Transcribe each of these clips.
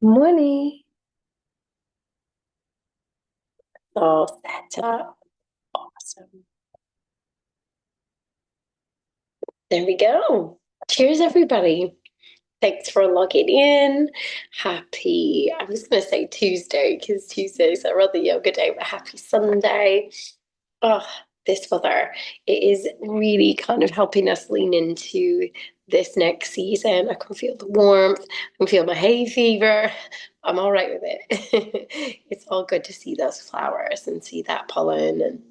Morning. All set up. Awesome. There we go. Cheers, everybody. Thanks for logging in. I was going to say Tuesday because Tuesday is a rather yoga day, but happy Sunday. Oh, this weather, it is really kind of helping us lean into this next season. I can feel the warmth, I can feel my hay fever. I'm all right with it. It's all good to see those flowers and see that pollen. And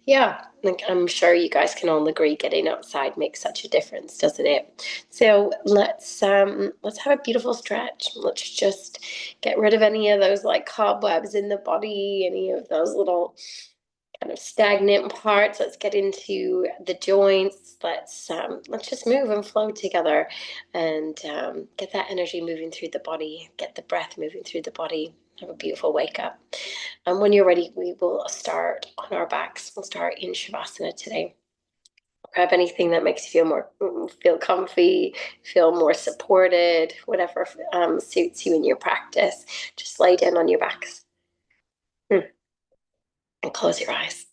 yeah, like I'm sure you guys can all agree getting outside makes such a difference, doesn't it? So let's have a beautiful stretch. Let's just get rid of any of those like cobwebs in the body, any of those little kind of stagnant parts. Let's get into the joints. Let's just move and flow together, and get that energy moving through the body. Get the breath moving through the body. Have a beautiful wake up. And when you're ready, we will start on our backs. We'll start in Shavasana today. Grab anything that makes you feel comfy, feel more supported, whatever suits you in your practice. Just lay down on your backs. And close your eyes.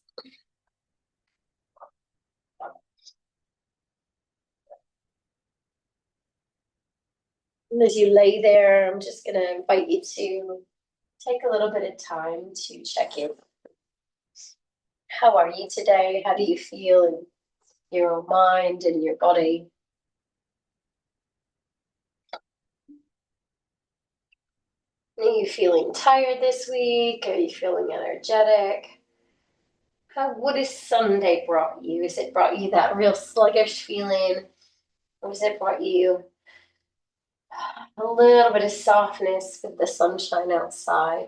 And as you lay there, I'm just going to invite you to take a little bit of time to check in. How are you today? How do you feel in your mind and your body? Are you feeling tired this week? Are you feeling energetic? What has Sunday brought you? Has it brought you that real sluggish feeling? Or has it brought you a little bit of softness with the sunshine outside?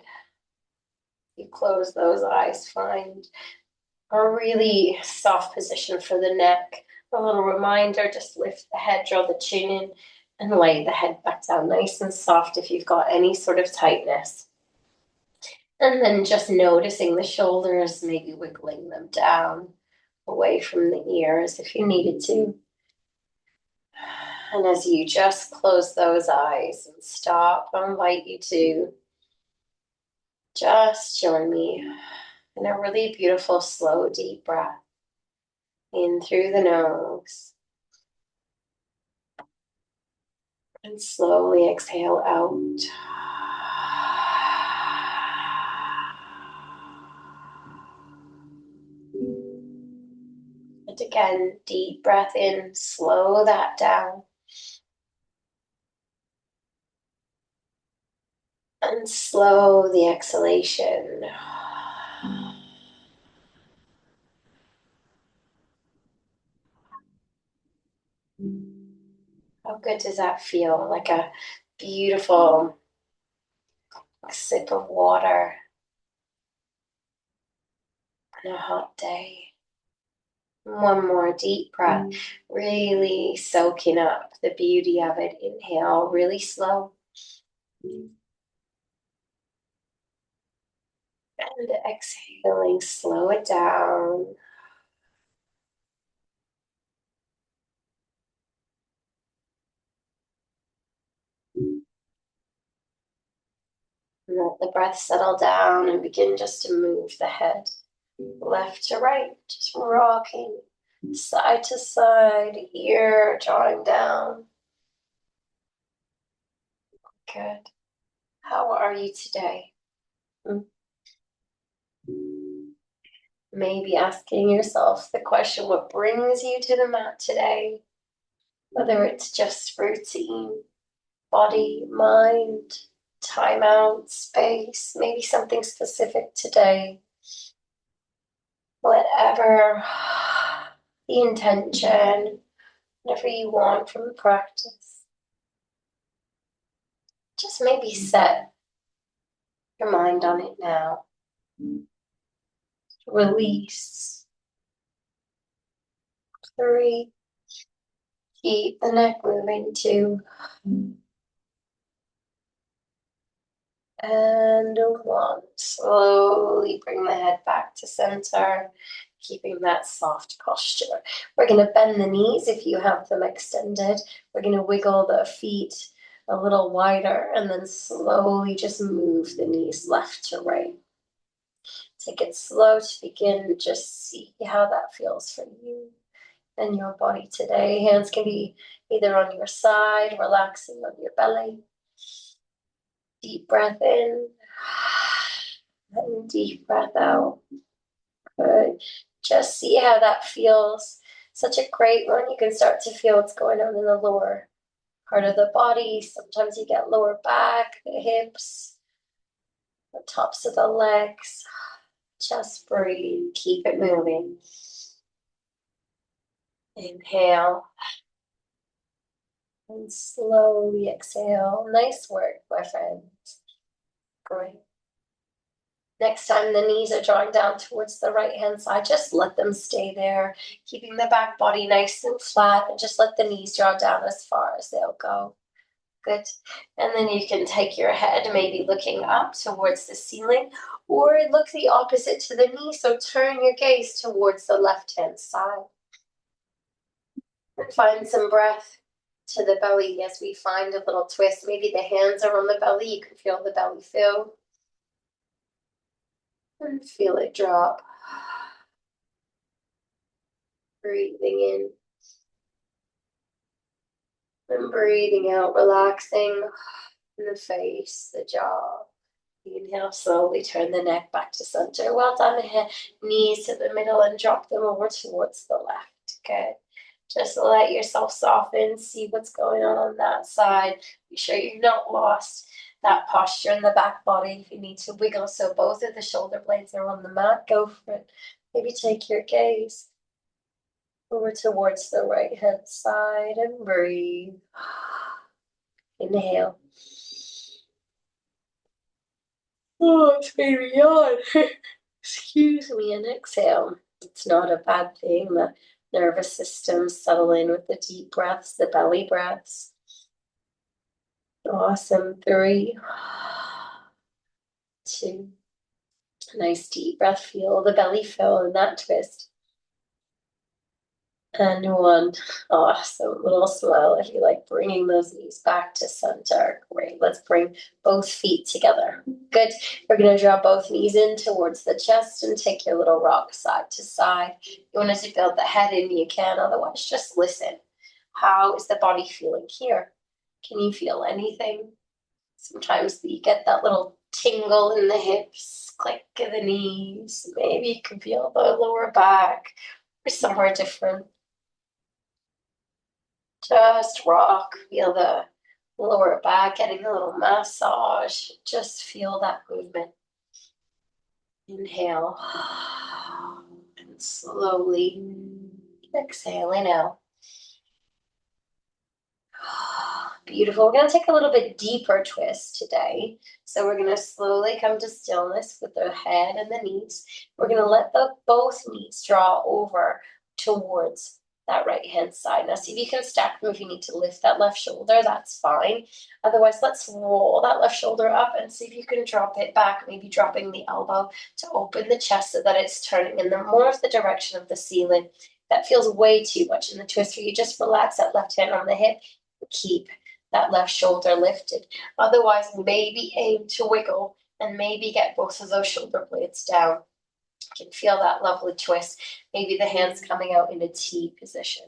You close those eyes, find a really soft position for the neck. A little reminder, just lift the head, draw the chin in, and lay the head back down nice and soft if you've got any sort of tightness. And then just noticing the shoulders, maybe wiggling them down away from the ears if you needed to. And as you just close those eyes and stop, I invite you to just join me in a really beautiful, slow, deep breath in through the nose. And slowly exhale out. And again, deep breath in, slow that down. And slow the exhalation. How good does that feel? Like a beautiful sip of water on a hot day. One more deep breath, really soaking up the beauty of it. Inhale really slow. And exhaling, slow it down. And let the breath settle down and begin just to move the head left to right, just rocking side to side, ear drawing down. Good. How are you today? Maybe asking yourself the question, what brings you to the mat today? Whether it's just routine, body, mind, time out, space, maybe something specific today. Whatever the intention, whatever you want from the practice, just maybe set your mind on it now. Release. 3. Keep the neck moving. 2. And 1. Slowly bring the head back to center, keeping that soft posture. We're going to bend the knees if you have them extended. We're going to wiggle the feet a little wider, and then slowly just move the knees left to right. Take it slow to begin. Just see how that feels for you and your body today. Hands can be either on your side, relaxing on your belly. Deep breath in and deep breath out. Good. Just see how that feels. Such a great one. You can start to feel what's going on in the lower part of the body. Sometimes you get lower back, the hips, the tops of the legs. Just breathe. Keep it moving. Inhale. And slowly exhale. Nice work, my friends. Great. Next time the knees are drawing down towards the right-hand side, just let them stay there, keeping the back body nice and flat, and just let the knees draw down as far as they'll go. Good. And then you can take your head maybe looking up towards the ceiling, or look the opposite to the knee, so turn your gaze towards the left-hand side. And find some breath to the belly as we find a little twist. Maybe the hands are on the belly, you can feel the belly fill. And feel it drop. Breathing in. And breathing out, relaxing the face, the jaw. Inhale, slowly turn the neck back to center. Well done. Knees to the middle and drop them over towards the left. Good. Just let yourself soften, see what's going on that side. Be sure you've not lost that posture in the back body. If you need to wiggle so both of the shoulder blades are on the mat, go for it. Maybe take your gaze over towards the right hand side and breathe. Inhale. Oh, it's made me yawn. Excuse me, and exhale. It's not a bad thing. The nervous system settle in with the deep breaths, the belly breaths. Awesome. 3, 2. Nice deep breath. Feel the belly fill in that twist. And 1. Awesome. Little smile if you like, bringing those knees back to center. Great. Let's bring both feet together. Good. We're going to draw both knees in towards the chest and take your little rock side to side. If you want to build the head in, you can. Otherwise, just listen. How is the body feeling here? Can you feel anything? Sometimes you get that little tingle in the hips, click of the knees. Maybe you can feel the lower back or somewhere different. Just rock, feel the lower back, getting a little massage. Just feel that movement. Inhale. And slowly exhaling out. Beautiful. We're going to take a little bit deeper twist today. So we're going to slowly come to stillness with the head and the knees. We're going to let both knees draw over towards that right hand side. Now see if you can stack them. If you need to lift that left shoulder, that's fine. Otherwise, let's roll that left shoulder up and see if you can drop it back, maybe dropping the elbow to open the chest so that it's turning in the more of the direction of the ceiling. That feels way too much in the twist for you. Just relax that left hand on the hip. Keep that left shoulder lifted. Otherwise, maybe aim to wiggle and maybe get both of those shoulder blades down. You can feel that lovely twist. Maybe the hands coming out in a T position.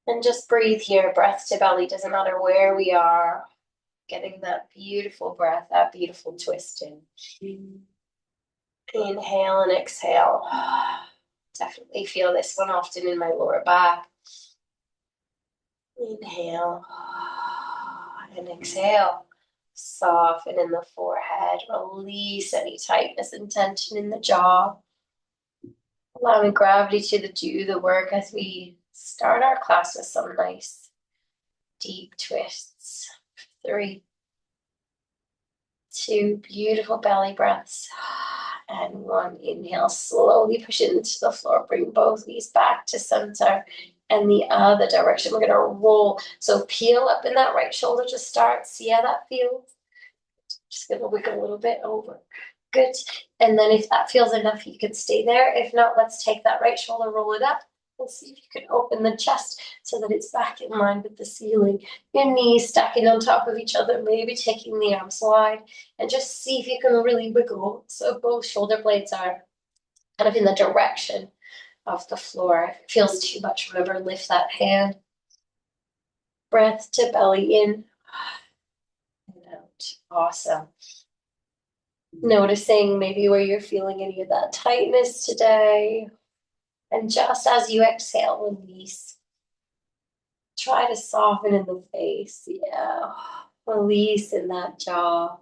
And just breathe here, breath to belly, doesn't matter where we are. Getting that beautiful breath, that beautiful twist in. Inhale and exhale. Definitely feel this one often in my lower back. Inhale and exhale. Soften in the forehead. Release any tightness and tension in the jaw. Allowing gravity to do the work as we start our class with some nice deep twists. 3, 2, beautiful belly breaths. And 1, inhale, slowly push it into the floor. Bring both knees back to center and the other direction. We're going to roll. So peel up in that right shoulder to start. See how that feels? Just going to wiggle a little bit over. Good. And then if that feels enough, you can stay there. If not, let's take that right shoulder, roll it up. And see if you can open the chest so that it's back in line with the ceiling. Your knees stacking on top of each other, maybe taking the arms wide, and just see if you can really wiggle so both shoulder blades are kind of in the direction of the floor. If it feels too much, remember, lift that hand. Breath to belly in and out. Awesome. Noticing maybe where you're feeling any of that tightness today. And just as you exhale, release. Try to soften in the face. Yeah. Release in that jaw.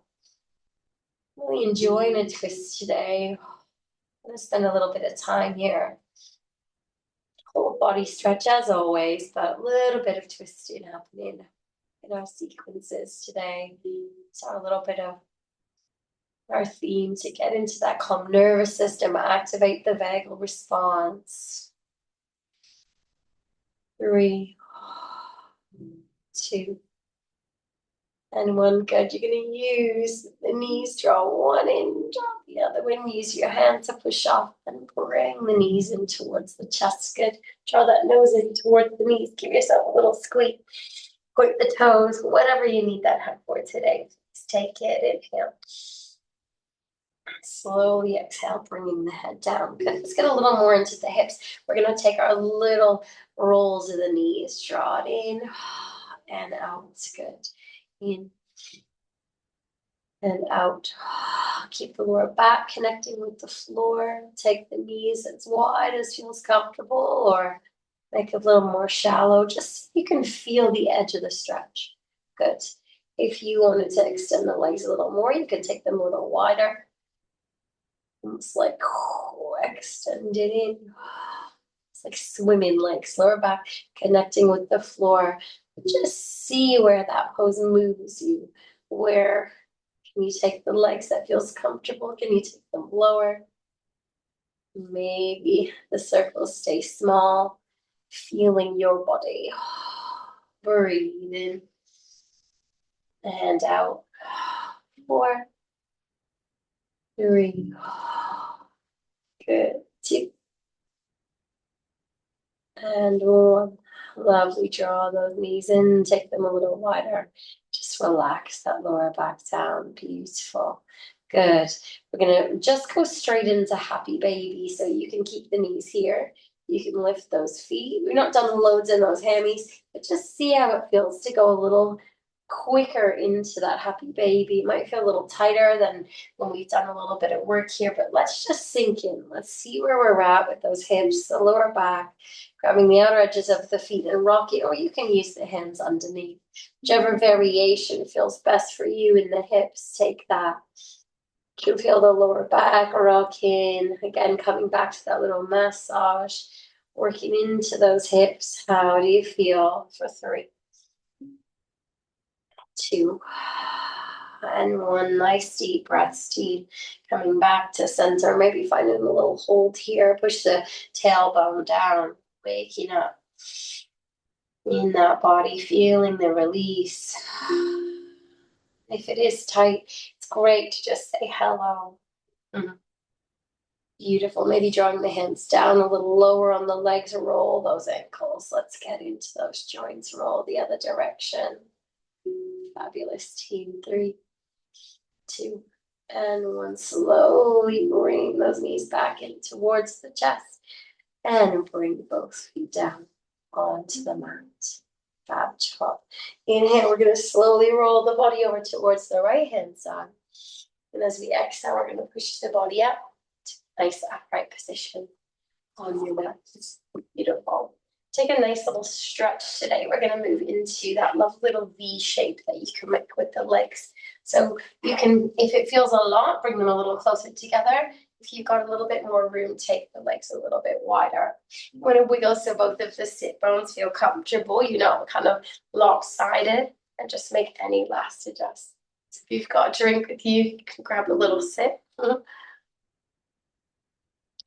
Really enjoying a twist today. I'm going to spend a little bit of time here. Whole body stretch as always, but a little bit of twisting happening in our sequences today. So a little bit of our theme to get into that calm nervous system, activate the vagal response. 3, 2, and 1. Good. You're going to use the knees, draw one in, draw the other one. Use your hand to push off and bring the knees in towards the chest. Good. Draw that nose in towards the knees. Give yourself a little squeeze. Point the toes, whatever you need that help for today. Just take it. Inhale. Slowly exhale, bringing the head down. Good. Let's get a little more into the hips. We're going to take our little rolls of the knees. Draw it in and out. Good. In and out. Keep the lower back connecting with the floor. Take the knees as wide as feels comfortable, or make it a little more shallow, just so you can feel the edge of the stretch. Good. If you wanted to extend the legs a little more, you can take them a little wider. Almost like extend it in. It's like swimming legs, lower back connecting with the floor. Just see where that pose moves you. Where can you take the legs that feels comfortable? Can you take them lower? Maybe the circles stay small. Feeling your body. Breathe in and out. 4, 3. Good. 2 and 1. Lovely. Draw those knees in. Take them a little wider. Just relax that lower back down. Beautiful. Good. We're going to just go straight into happy baby. So you can keep the knees here. You can lift those feet. We've not done loads in those hammies, but just see how it feels to go a little quicker into that happy baby. It might feel a little tighter than when we've done a little bit of work here, but let's just sink in. Let's see where we're at with those hips, the lower back, grabbing the outer edges of the feet and rocking, or you can use the hands underneath. Whichever variation feels best for you in the hips, take that. You can feel the lower back rocking. Again, coming back to that little massage, working into those hips. How do you feel for 3, 2, and 1. Nice deep breath, Steve. Coming back to center, maybe finding a little hold here. Push the tailbone down, waking up in that body, feeling the release. If it is tight, it's great to just say hello. Beautiful. Maybe drawing the hands down a little lower on the legs. Roll those ankles. Let's get into those joints. Roll the other direction. Fabulous, team. 3, 2, and 1. Slowly bring those knees back in towards the chest and bring both feet down onto the mat. Fab job. Inhale, we're going to slowly roll the body over towards the right hand side. And as we exhale, we're going to push the body up to a nice upright position on your mat. Beautiful. Take a nice little stretch today. We're going to move into that lovely little V shape that you can make with the legs. So you can, if it feels a lot, bring them a little closer together. If you've got a little bit more room, take the legs a little bit wider. You want to wiggle so both of the sit bones feel comfortable, kind of lopsided, and just make any last adjustments. So if you've got a drink with you, you can grab a little sip.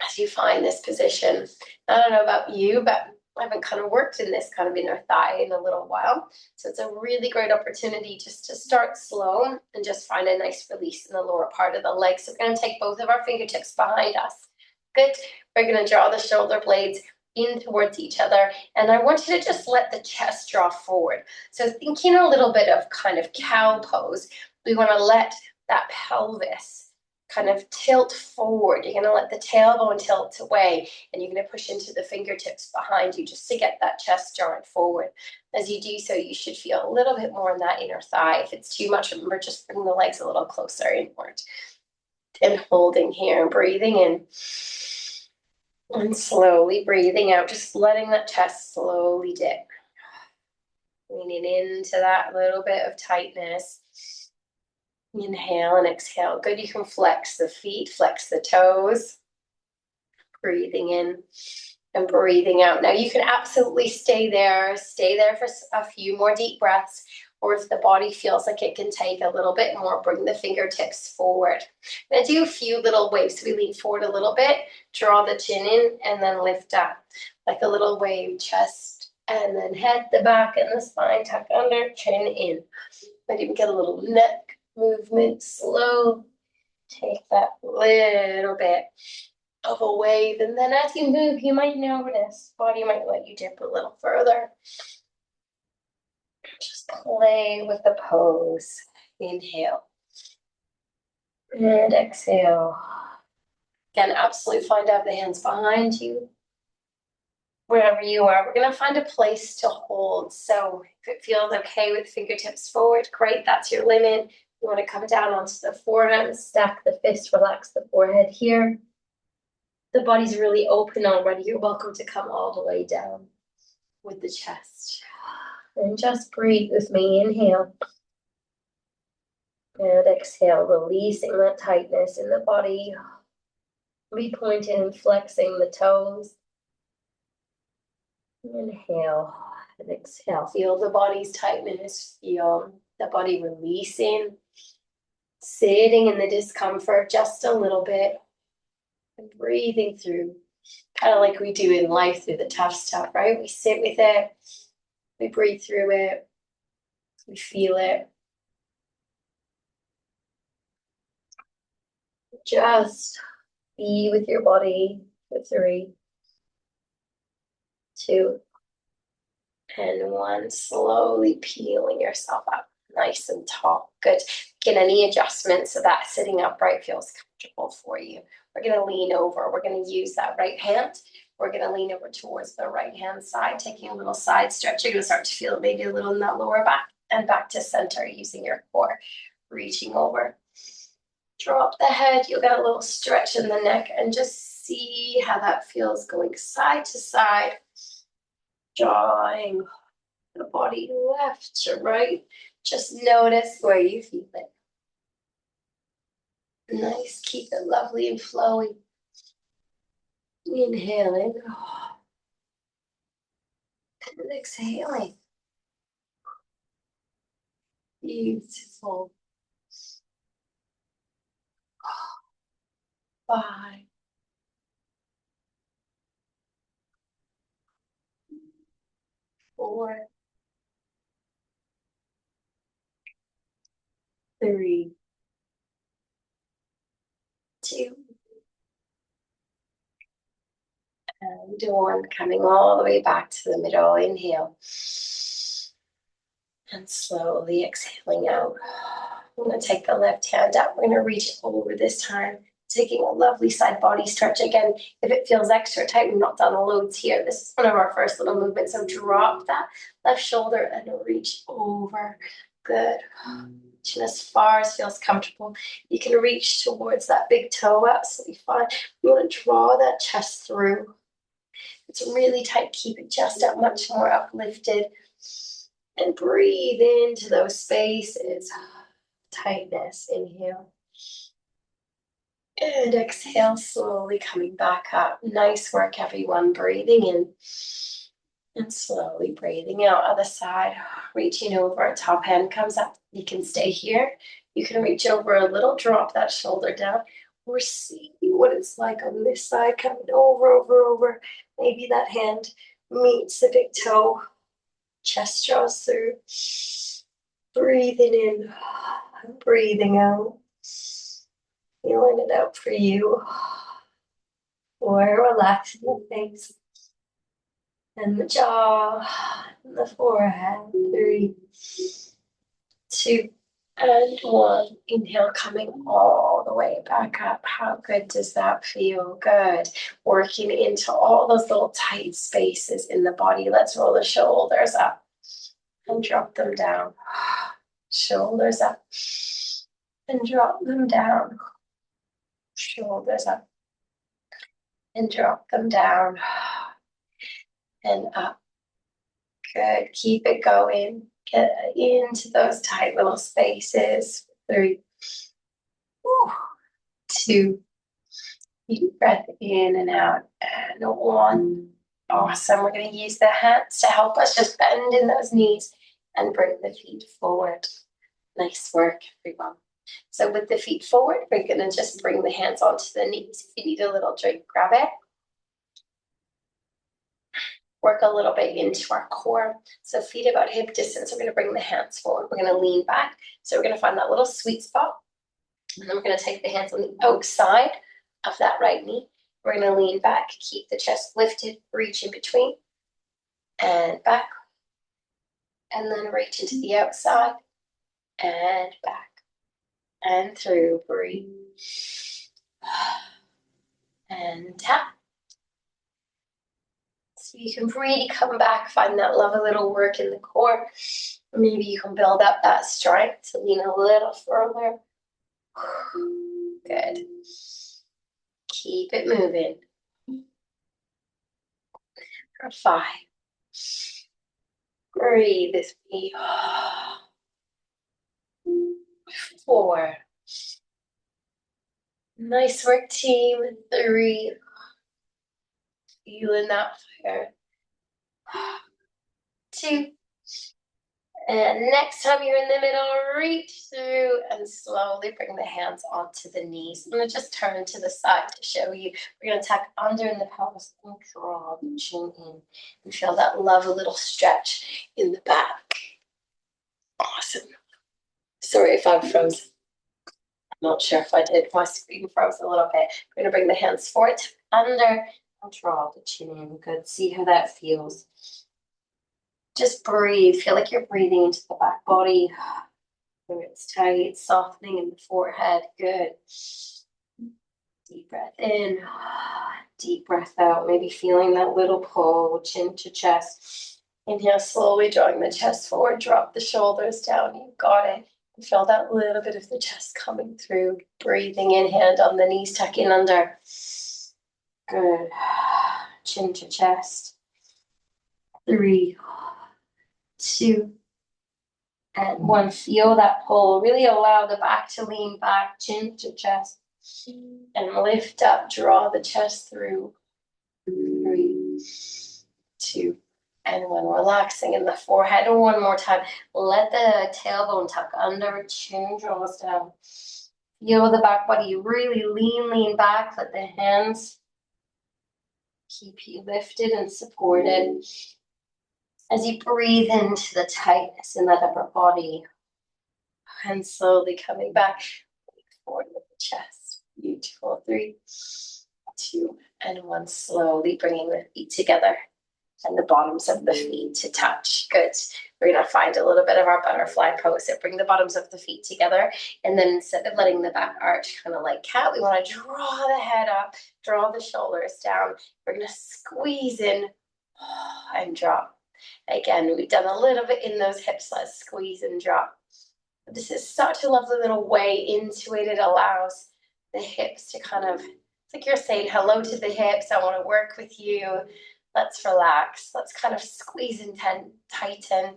As you find this position, I don't know about you, but I haven't kind of worked in this kind of inner thigh in a little while. So it's a really great opportunity just to start slow and just find a nice release in the lower part of the leg. So we're going to take both of our fingertips behind us. Good. We're going to draw the shoulder blades in towards each other. And I want you to just let the chest draw forward. So thinking a little bit of kind of cow pose, we want to let that pelvis kind of tilt forward. You're going to let the tailbone tilt away, and you're going to push into the fingertips behind you just to get that chest drawing forward. As you do so, you should feel a little bit more in that inner thigh. If it's too much, remember, just bring the legs a little closer inward. And holding here, breathing in. And slowly breathing out, just letting that chest slowly dip. Leaning into that little bit of tightness. Inhale and exhale. Good. You can flex the feet, flex the toes. Breathing in and breathing out. Now you can absolutely stay there for a few more deep breaths, or if the body feels like it can take a little bit more, bring the fingertips forward. I'm going to do a few little waves. So we lean forward a little bit, draw the chin in, and then lift up like a little wave, chest, and then head, the back, and the spine, tuck under, chin in. Might even get a little neck movement, slow. Take that little bit of a wave, and then as you move, you might notice body might let you dip a little further. Just play with the pose. Inhale and exhale. Again, absolutely find out the hands behind you. Wherever you are, we're going to find a place to hold. So if it feels okay with fingertips forward, great, that's your limit. You want to come down onto the forearm, stack the fist, relax the forehead here. The body's really open already. You're welcome to come all the way down with the chest. And just breathe with me. Inhale. And exhale, releasing that tightness in the body. Repointing and flexing the toes. Inhale and exhale. Feel the body's tightness. Feel the body releasing. Sitting in the discomfort just a little bit. And breathing through. Kind of like we do in life through the tough stuff, right? We sit with it. We breathe through it. We feel it. Just be with your body for 3, 2, and 1. Slowly peeling yourself up, nice and tall. Good. Get any adjustments so that sitting upright feels comfortable for you. We're going to lean over. We're going to use that right hand. We're going to lean over towards the right hand side, taking a little side stretch. You're going to start to feel maybe a little in that lower back, and back to center using your core. Reaching over. Drop the head. You'll get a little stretch in the neck, and just see how that feels going side to side. Drawing the body left to right. Just notice where you feel it. Nice. Keep it lovely and flowing. Inhaling. And exhaling. Beautiful. 5, 4, 3, 2, and 1. Coming all the way back to the middle. Inhale. And slowly exhaling out. I'm going to take the left hand up. We're going to reach over this time. Taking a lovely side body stretch. Again, if it feels extra tight, we've not done the loads here. This is one of our first little movements. So drop that left shoulder and reach over. Good. Reaching as far as feels comfortable. You can reach towards that big toe, absolutely fine. You want to draw that chest through. It's really tight. Keep it just up, much more uplifted. And breathe into those spaces. Tightness. Inhale. And exhale, slowly coming back up. Nice work, everyone. Breathing in and slowly breathing out. Other side, reaching over. Top hand comes up. You can stay here. You can reach over a little, drop that shoulder down, or see what it's like on this side, coming over. Maybe that hand meets the big toe. Chest draws through. Breathing in, breathing out. Feeling it out for you. Or relaxing the face. and the jaw, and the forehead. 3, 2, and 1. Inhale, coming all the way back up. How good does that feel? Good. Working into all those little tight spaces in the body. Let's roll the shoulders up and drop them down. Shoulders up and drop them down. Shoulders up and drop them down and up. Good. Keep it going. Get into those tight little spaces. 3, 2, deep breath in and out. And 1. Awesome. We're going to use the hands to help us just bend in those knees and bring the feet forward. Nice work, everyone. So with the feet forward, we're going to just bring the hands onto the knees. If you need a little drink, grab it. Work a little bit into our core. So feet about hip distance. We're going to bring the hands forward. We're going to lean back. So we're going to find that little sweet spot. And then we're going to take the hands on the outside of that right knee. We're going to lean back, keep the chest lifted, reach in between, and back. And then reach into the outside, and back, and through. Breathe. And tap. So you can really come back, find that lovely little work in the core. Maybe you can build up that strength to lean a little further. Good. Keep it moving. For 5. Breathe with me. 4. Nice work, team. 3. Feeling that fire. 2. And next time you're in the middle, reach through and slowly bring the hands onto the knees. I'm going to just turn to the side to show you. We're going to tuck under in the pelvis and draw the chin in. And feel that lovely little stretch in the back. Awesome. Sorry if I'm frozen. I'm not sure if I did. My screen froze a little bit. We're going to bring the hands forward, under, and draw the chin in. Good. See how that feels. Just breathe. Feel like you're breathing into the back body. Where it's tight, softening in the forehead. Good. Deep breath in. Deep breath out. Maybe feeling that little pull, chin to chest. Inhale, slowly drawing the chest forward. Drop the shoulders down. You got it. And feel that little bit of the chest coming through. Breathing in, hand on the knees, tuck in under. Good. Chin to chest. 3, 2, and 1. Feel that pull. Really allow the back to lean back, chin to chest. And lift up, draw the chest through. 3, 2, and 1. Relaxing in the forehead. And one more time. Let the tailbone tuck under, chin draws down. Feel the back body really lean back. Let the hands keep you lifted and supported. As you breathe into the tightness in that upper body, and slowly coming back forward with the chest. Beautiful. 3, 2, and 1. Slowly bringing the feet together and the bottoms of the feet to touch. Good. We're going to find a little bit of our butterfly pose. So bring the bottoms of the feet together. And then instead of letting the back arch kind of like cat, we want to draw the head up, draw the shoulders down. We're going to squeeze in and drop. Again, we've done a little bit in those hips. Let's squeeze and drop. This is such a lovely little way into it. It allows the hips to kind of, it's like you're saying hello to the hips. I want to work with you. Let's relax. Let's kind of squeeze and tighten.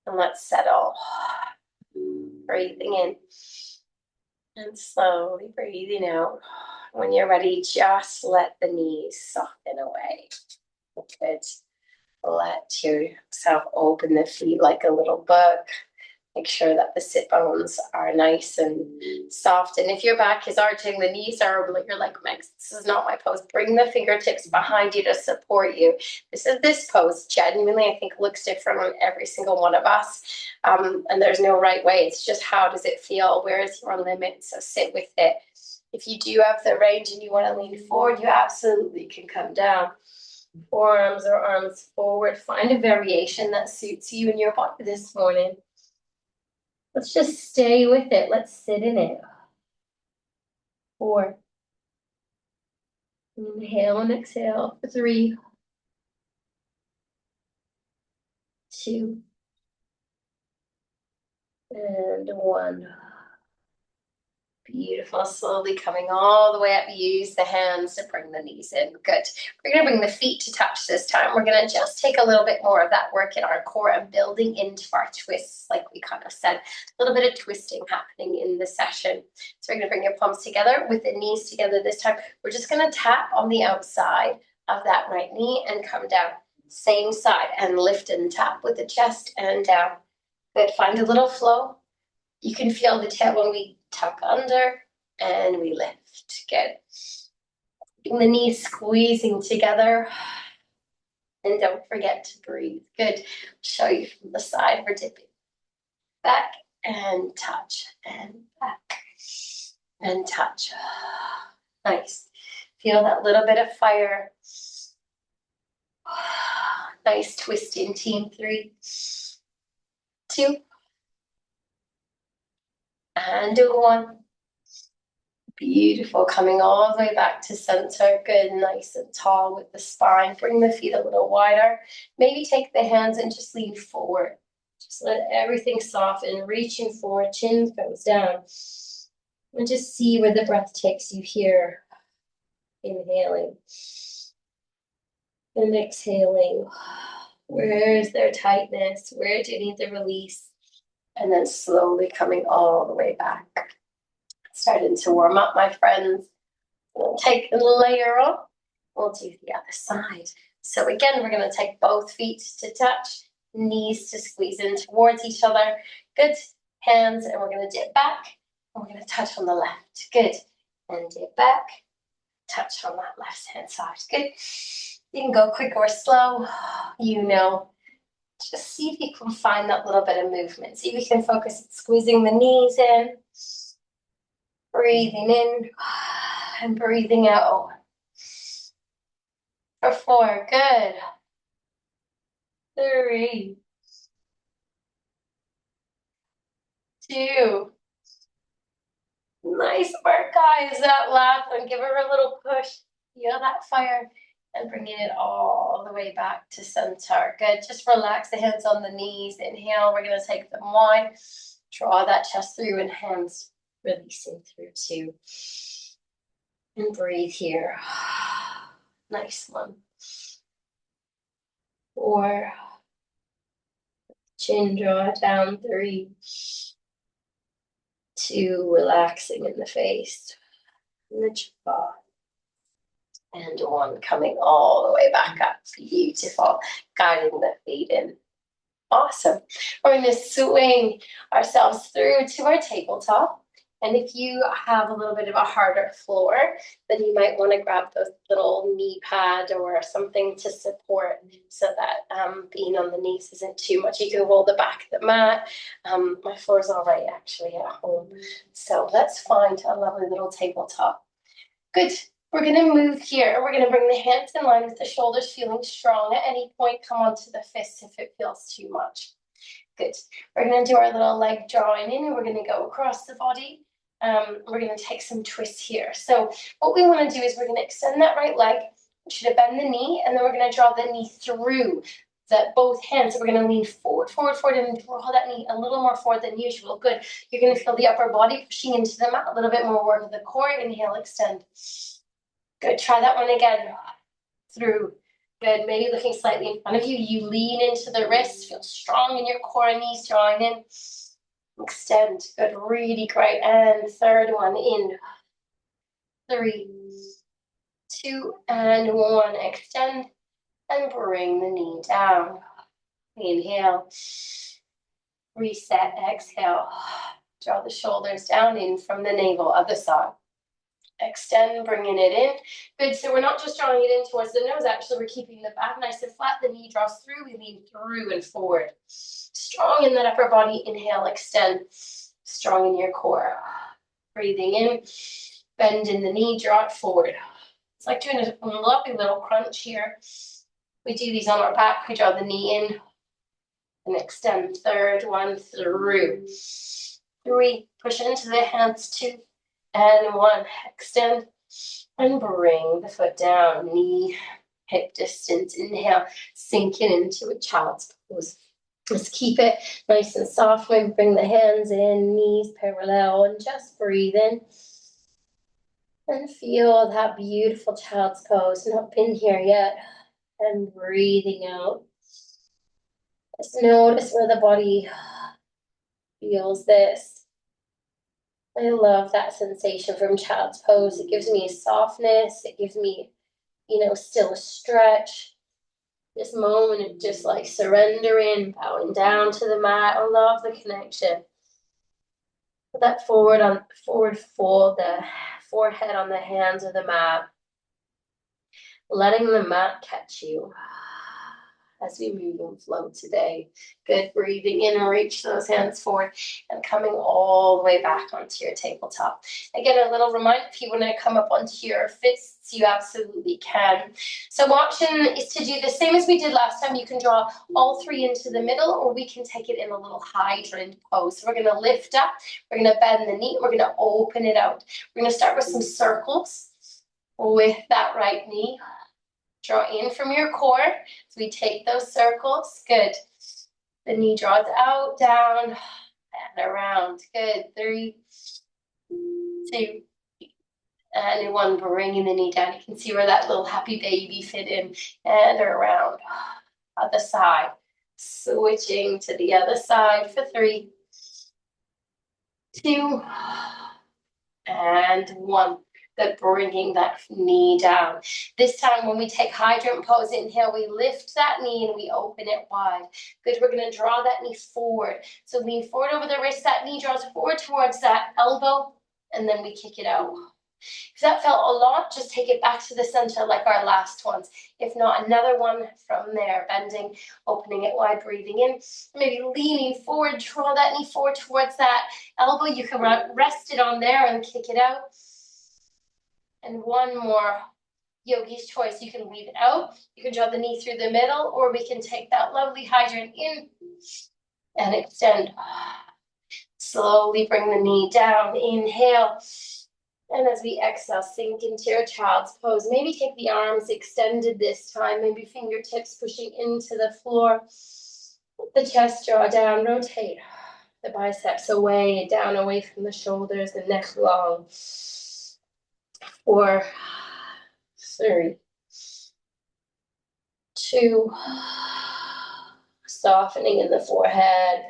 And let's settle. Breathing in. And slowly breathing out. When you're ready, just let the knees soften away. Good. Let yourself open the feet like a little book. Make sure that the sit bones are nice and soft. And if your back is arching, the knees are, you're like, Megs, this is not my pose. Bring the fingertips behind you to support you. This pose genuinely, I think, looks different on every single one of us. And there's no right way. It's just how does it feel? Where is your limit? So sit with it. If you do have the range and you want to lean forward, you absolutely can come down. Forearms or arms forward. Find a variation that suits you and your body this morning. Let's just stay with it. Let's sit in it. 4. Inhale and exhale. 3, 2, and 1. Beautiful. Slowly coming all the way up. Use the hands to bring the knees in. Good. We're going to bring the feet to touch this time. We're going to just take a little bit more of that work in our core and building into our twists, like we kind of said. A little bit of twisting happening in the session. So we're going to bring your palms together with the knees together this time. We're just going to tap on the outside of that right knee and come down. Same side and lift and tap with the chest and down. Good. Find a little flow. You can feel the tail when we tuck under and we lift. Good. Keeping the knees squeezing together. And don't forget to breathe. Good. Show you from the side. We're dipping back and touch and back and touch. Nice. Feel that little bit of fire. Nice twist in team. 3, 2, and 1. Beautiful. Coming all the way back to center. Good. Nice and tall with the spine. Bring the feet a little wider. Maybe take the hands and just lean forward. Just let everything soften. Reaching forward. Chin goes down. And just see where the breath takes you here. Inhaling. And exhaling. Where is there tightness? Where do you need the release? And then slowly coming all the way back. Starting to warm up, my friends. We'll take a layer up. We'll do the other side. So again, we're going to take both feet to touch, knees to squeeze in towards each other. Good. Hands, and we're going to dip back. And we're going to touch on the left. Good. And dip back. Touch on that left hand side. Good. You can go quick or slow. You know. Just see if you can find that little bit of movement. See if you can focus on squeezing the knees in. Breathing in and breathing out. For 4, good. 3, 2. Nice work, guys. That last one, give her a little push. Feel that fire and bringing it all the way back to center. Good. Just relax the hands on the knees. Inhale. We're going to take them wide. Draw that chest through and hands releasing through 2. And breathe here. Nice one. 4. Chin draw down. 3, 2. Relaxing in the face. And the jaw. And 1 coming all the way back up. Beautiful. Guiding the feet in. Awesome. We're going to swing ourselves through to our tabletop. And if you have a little bit of a harder floor, then you might want to grab those little knee pad or something to support so that being on the knees isn't too much. You can roll the back of the mat. My floor is all right actually at home. So let's find a lovely little tabletop. Good. We're going to move here. We're going to bring the hands in line with the shoulders, feeling strong. At any point, come onto the fists if it feels too much. Good. We're going to do our little leg drawing in, and we're going to go across the body. We're going to take some twists here. So what we want to do is we're going to extend that right leg. We should bend the knee, and then we're going to draw the knee through both hands. So we're going to lean forward, forward, forward, and draw that knee a little more forward than usual. Good. You're going to feel the upper body pushing into the mat. A little bit more work of the core. Inhale, extend. Good. Try that one again. Through. Good. Maybe looking slightly in front of you. You lean into the wrist. Feel strong in your core and knees drawing in. Extend. Good. Really great. And third one in. 3, 2, and 1. Extend and bring the knee down. Inhale. Reset. Exhale. Draw the shoulders down in from the navel. Other side. Extend, bringing it in. Good. So we're not just drawing it in towards the nose. Actually, we're keeping the back nice and flat. The knee draws through. We lean through and forward. Strong in that upper body. Inhale, extend. Strong in your core. Breathing in. Bend in the knee. Draw it forward. It's like doing a lovely little crunch here. We do these on our back. We draw the knee in and extend. Third one through. 3, push into the hands. 2 and 1, extend and bring the foot down. Knee, hip distance. Inhale, sinking into a child's pose. Just keep it nice and soft. Maybe bring the hands in, knees parallel, and just breathe in. And feel that beautiful child's pose. Not been here yet. And breathing out. Just notice where the body feels this. I love that sensation from child's pose. It gives me a softness. It gives me, still a stretch. This moment of just like surrendering, bowing down to the mat. I love the connection. Put that forward fold, the forehead on the hands of the mat. Letting the mat catch you as we move and flow today. Good, breathing in and reach those hands forward and coming all the way back onto your tabletop. Again, a little reminder, if you want to come up onto your fists, you absolutely can. So option is to do the same as we did last time. You can draw all 3 into the middle, or we can take it in a little hydrant pose. So we're going to lift up, we're going to bend the knee, we're going to open it out. We're going to start with some circles with that right knee. Draw in from your core. So we take those circles. Good. The knee draws out, down, and around. Good. 3, 2, and 1. Bringing the knee down. You can see where that little happy baby fit in. And around. Other side. Switching to the other side for 3, 2, and 1. Good, bringing that knee down. This time when we take hydrant pose, inhale, we lift that knee and we open it wide. Good, we're going to draw that knee forward. So lean forward over the wrist, that knee draws forward towards that elbow, and then we kick it out. If that felt a lot, just take it back to the center like our last ones. If not, another one from there, bending, opening it wide, breathing in, maybe leaning forward, draw that knee forward towards that elbow. You can rest it on there and kick it out. And one more, yogi's choice. You can leave it out. You can draw the knee through the middle, or we can take that lovely hydrant in and extend. Slowly bring the knee down. Inhale. And as we exhale, sink into your child's pose. Maybe take the arms extended this time. Maybe fingertips pushing into the floor. The chest draw down. Rotate the biceps away, down away from the shoulders, the neck long. 4, 3, 2, softening in the forehead,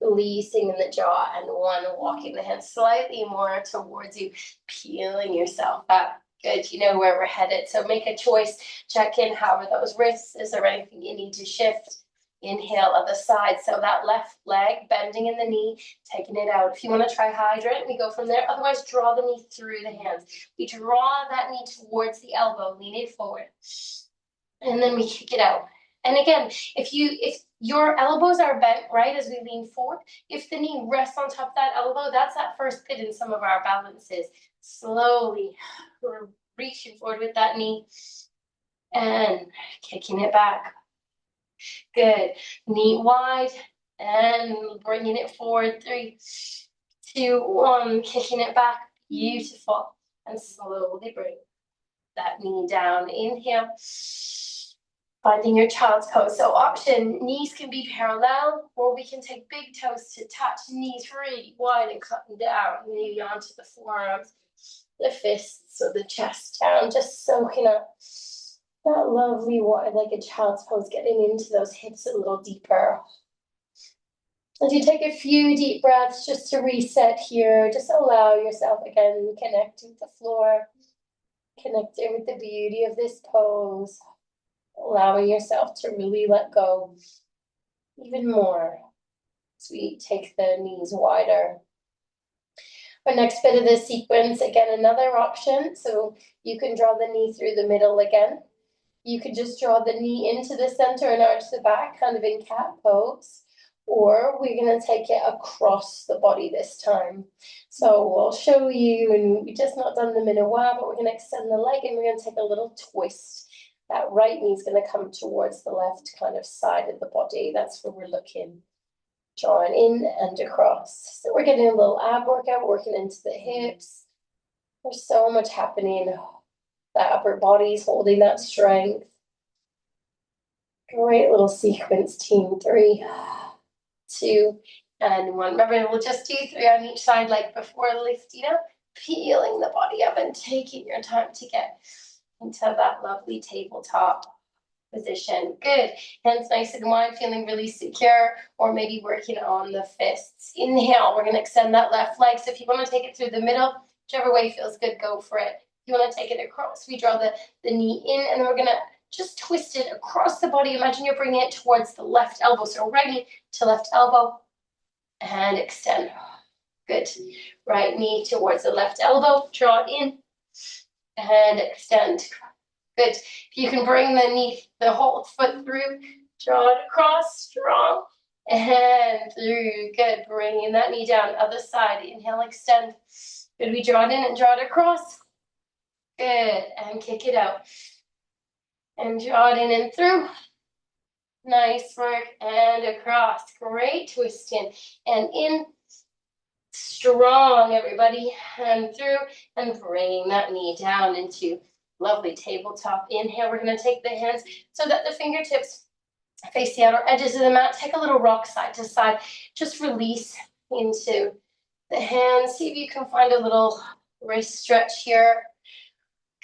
releasing in the jaw, and 1, walking the hands slightly more towards you, peeling yourself up. Good, you know where we're headed. So make a choice, check in, how are those wrists? Is there anything you need to shift? Inhale, other side. So that left leg, bending in the knee, taking it out. If you want to try hydrant, we go from there. Otherwise, draw the knee through the hands. We draw that knee towards the elbow, lean it forward. And then we kick it out. And again, if your elbows are bent, right, as we lean forward, if the knee rests on top of that elbow, that's that first pit in some of our balances. Slowly, we're reaching forward with that knee and kicking it back. Good. Knee wide and bringing it forward. 3, 2, 1. Kicking it back. Beautiful. And slowly bring that knee down. Inhale. Finding your child's pose. So option, knees can be parallel, or we can take big toes to touch, knees really wide and cutting down, maybe onto the forearms, the fists or the chest down, just soaking up that lovely wide, like a child's pose, getting into those hips a little deeper. As you take a few deep breaths just to reset here, just allow yourself again, connect with the floor, connecting with the beauty of this pose, allowing yourself to really let go even more as we take the knees wider. Our next bit of this sequence, again, another option. So you can draw the knee through the middle again. You could just draw the knee into the center and arch the back, kind of in cat pose. Or we're going to take it across the body this time. So I'll show you, and we've just not done them in a while, but we're going to extend the leg and we're going to take a little twist. That right knee is going to come towards the left kind of side of the body. That's where we're looking. Drawing in and across. So we're getting a little ab workout, working into the hips. There's so much happening. That upper body's holding that strength. Great little sequence, team. 3, 2, and 1. Remember, we'll just do 3 on each side like before, lifting up, peeling the body up, and taking your time to get into that lovely tabletop position. Good. Hands nice and wide, feeling really secure, or maybe working on the fists. Inhale, we're going to extend that left leg. So if you want to take it through the middle, whichever way feels good, go for it. If you want to take it across, we draw the knee in, and then we're going to just twist it across the body. Imagine you're bringing it towards the left elbow. So right knee to left elbow, and extend. Good. Right knee towards the left elbow, draw in, and extend. Good. If you can bring the knee, the whole foot through, draw it across, strong, and through. Good. Bringing that knee down, other side. Inhale, extend. Good. We draw it in and draw it across. Good. And kick it out. And draw it in and through. Nice work. And across. Great. Twist in and in. Strong, everybody. And through. And bringing that knee down into lovely tabletop. Inhale, we're going to take the hands so that the fingertips face the outer edges of the mat. Take a little rock side to side. Just release into the hands. See if you can find a little wrist stretch here.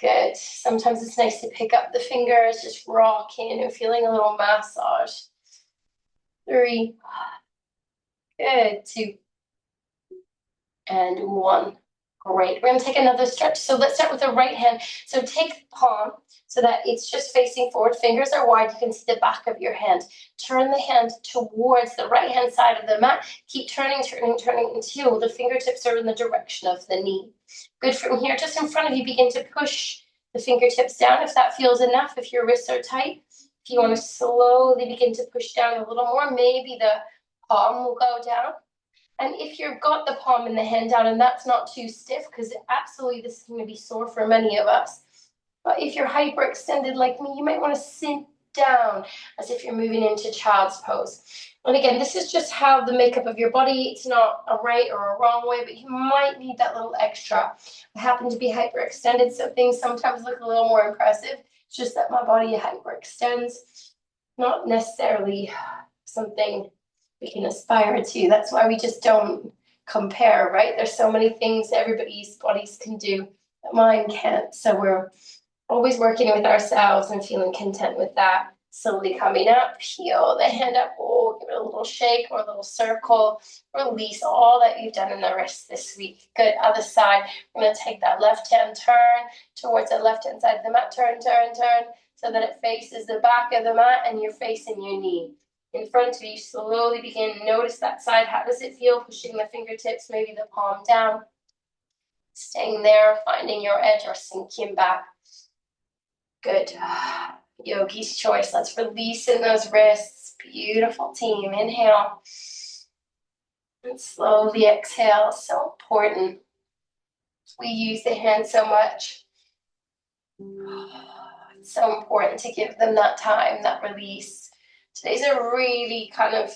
Good. Sometimes it's nice to pick up the fingers, just rocking and feeling a little massage. 3. Good. 2. And 1. Great. We're going to take another stretch. So let's start with the right hand. So take the palm so that it's just facing forward. Fingers are wide. You can see the back of your hand. Turn the hand towards the right hand side of the mat. Keep turning, turning, turning until the fingertips are in the direction of the knee. Good. From here, just in front of you, begin to push the fingertips down if that feels enough, if your wrists are tight. If you want to slowly begin to push down a little more, maybe the palm will go down. And if you've got the palm and the hand down and that's not too stiff, because absolutely this is going to be sore for many of us. But if you're hyperextended like me, you might want to sit down as if you're moving into child's pose. And again, this is just how the makeup of your body, it's not a right or a wrong way, but you might need that little extra. I happen to be hyperextended, so things sometimes look a little more impressive. It's just that my body hyperextends, not necessarily something we can aspire to. That's why we just don't compare, right? There's so many things everybody's bodies can do that mine can't. So we're always working with ourselves and feeling content with that. Slowly coming up, heel the hand up, oh, give it a little shake or a little circle. Release all that you've done in the wrist this week. Good. Other side. We're going to take that left hand, turn towards the left hand side of the mat. Turn, turn, turn, so that it faces the back of the mat and you're facing your knee. In front of you, slowly begin. Notice that side. How does it feel? Pushing the fingertips, maybe the palm down. Staying there, finding your edge or sinking back. Good. Yogi's choice. Let's release in those wrists. Beautiful, team. Inhale. And slowly exhale. So important. We use the hands so much. It's so important to give them that time, that release. Today's a really kind of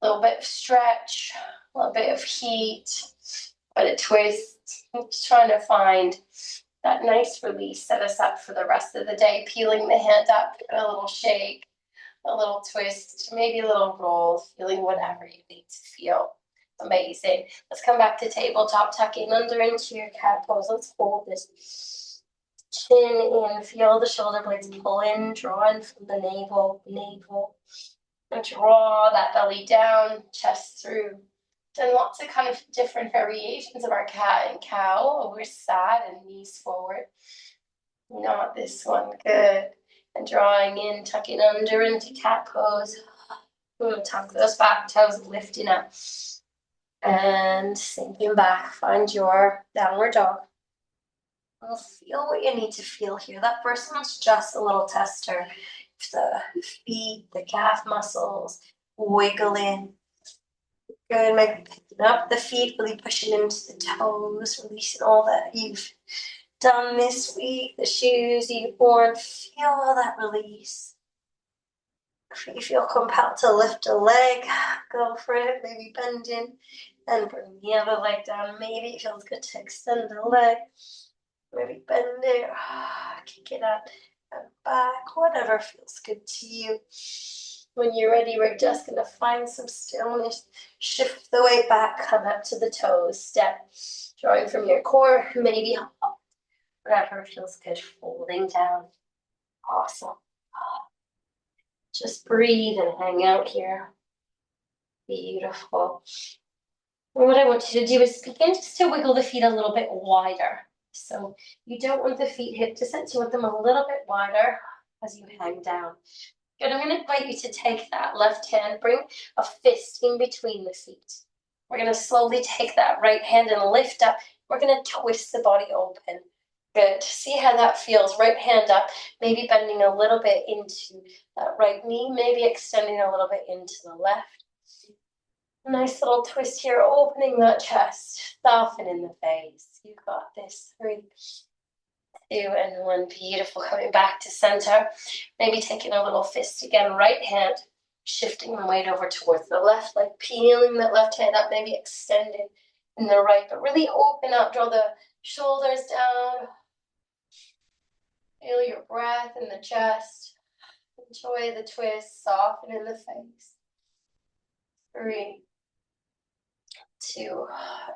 little bit of stretch, a little bit of heat, but a twist. I'm just trying to find that nice release, set us up for the rest of the day, peeling the hand up, a little shake, a little twist, maybe a little roll, feeling whatever you need to feel. Amazing. Let's come back to tabletop, tucking under into your cat pose. Let's hold this chin in, feel the shoulder blades pull in, draw in from the navel, and draw that belly down, chest through. Done lots of kind of different variations of our cat and cow. We're sat and knees forward. Not this one. Good. And drawing in, tucking under into cat pose. Tuck those back toes, lifting up. And sinking back. Find your downward dog. Well, feel what you need to feel here. That first one's just a little tester. The feet, the calf muscles, wiggle in. Good, maybe picking up the feet, really pushing into the toes, releasing all that you've done this week, the shoes you've worn, feel all that release. If you feel compelled to lift a leg, go for it. Maybe bend in and bring the other leg down. Maybe it feels good to extend the leg. Maybe bend it, kick it up and back, whatever feels good to you. When you're ready, we're just going to find some stillness. Shift the weight back, come up to the toes, step, drawing from your core, maybe hop. Whatever feels good, folding down. Awesome. Just breathe and hang out here. Beautiful. And what I want you to do is begin just to wiggle the feet a little bit wider. So you don't want the feet hip distance, you want them a little bit wider as you hang down. Good, I'm going to invite you to take that left hand, bring a fist in between the feet. We're going to slowly take that right hand and lift up. We're going to twist the body open. Good, see how that feels. Right hand up, maybe bending a little bit into that right knee, maybe extending a little bit into the left. Nice little twist here, opening that chest, softening the face. You got this. 3, 2, and 1. Beautiful. Coming back to center. Maybe taking a little fist again. Right hand, shifting the weight over towards the left, like peeling that left hand up, maybe extending in the right, but really open up. Draw the shoulders down. Feel your breath in the chest. Enjoy the twist, soften in the face. 3, 2,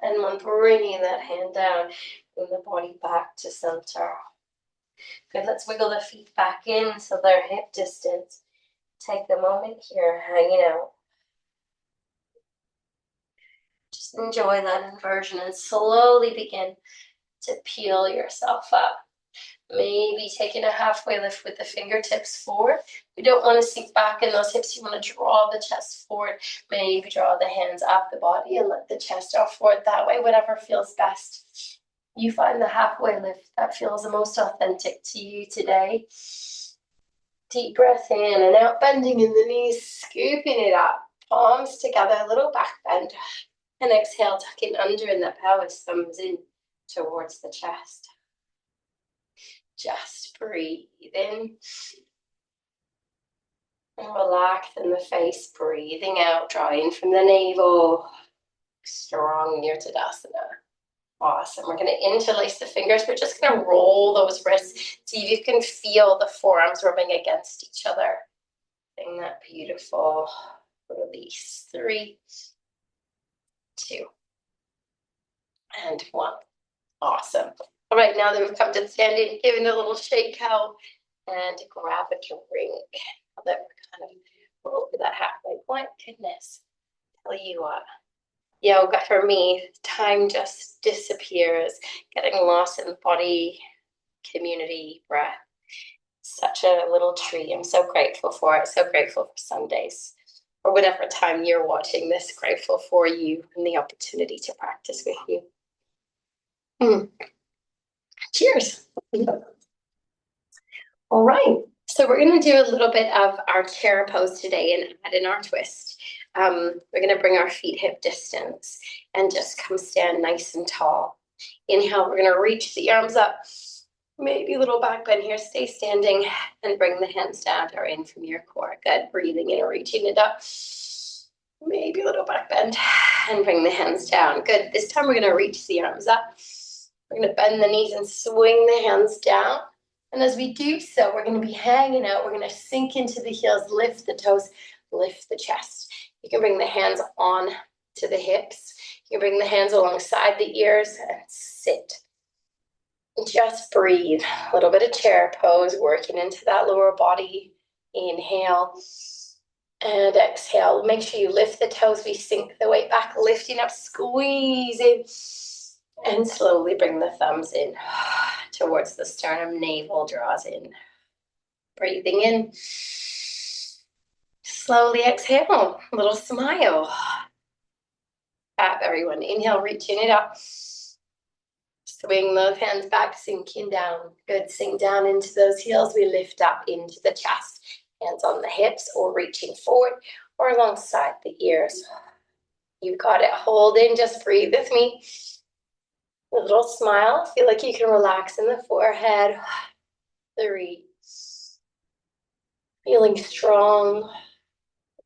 and 1. Bringing that hand down, bring the body back to center. Good, let's wiggle the feet back in so they're hip distance. Take the moment here, hanging out. Just enjoy that inversion and slowly begin to peel yourself up. Maybe taking a halfway lift with the fingertips forward. We don't want to sink back in those hips. You want to draw the chest forward. Maybe draw the hands up the body and let the chest draw forward that way, whatever feels best. You find the halfway lift that feels the most authentic to you today. Deep breath in and out, bending in the knees, scooping it up. Palms together, a little back bend. And exhale, tucking under in the pelvis, thumbs in towards the chest. Just breathe in and relax in the face, breathing out, drawing from the navel. Strong near Tadasana. Awesome. We're going to interlace the fingers. We're just going to roll those wrists. See if you can feel the forearms rubbing against each other. Getting that beautiful release. 3, 2, and 1. Awesome. All right, now that we've come to standing, giving a little shake out and grab a drink. Now that we're over that halfway point, goodness, tell you what, yoga for me, time just disappears, getting lost in body, community, breath. Such a little treat. I'm so grateful for it. So grateful for Sundays, or whatever time you're watching this. Grateful for you and the opportunity to practice with you. Cheers. All right. So we're going to do a little bit of our chair pose today and add in our twist. We're going to bring our feet hip distance and just come stand nice and tall. Inhale, we're going to reach the arms up. Maybe a little back bend here. Stay standing and bring the hands down or in from your core. Good. Breathing in and reaching it up. Maybe a little back bend and bring the hands down. Good. This time we're going to reach the arms up. We're going to bend the knees and swing the hands down. And as we do so, we're going to be hanging out. We're going to sink into the heels, lift the toes, lift the chest. You can bring the hands on to the hips. You can bring the hands alongside the ears and sit. Just breathe. A little bit of chair pose, working into that lower body. Inhale and exhale. Make sure you lift the toes. We sink the weight back, lifting up, squeezing. And slowly bring the thumbs in towards the sternum. Navel draws in. Breathing in. Slowly exhale. A little smile. Tap, everyone. Inhale, reaching it up. Swing those hands back, sinking down. Good. Sink down into those heels. We lift up into the chest. Hands on the hips or reaching forward or alongside the ears. You got it. Hold in. Just breathe with me. A little smile. Feel like you can relax in the forehead. 3. Feeling strong,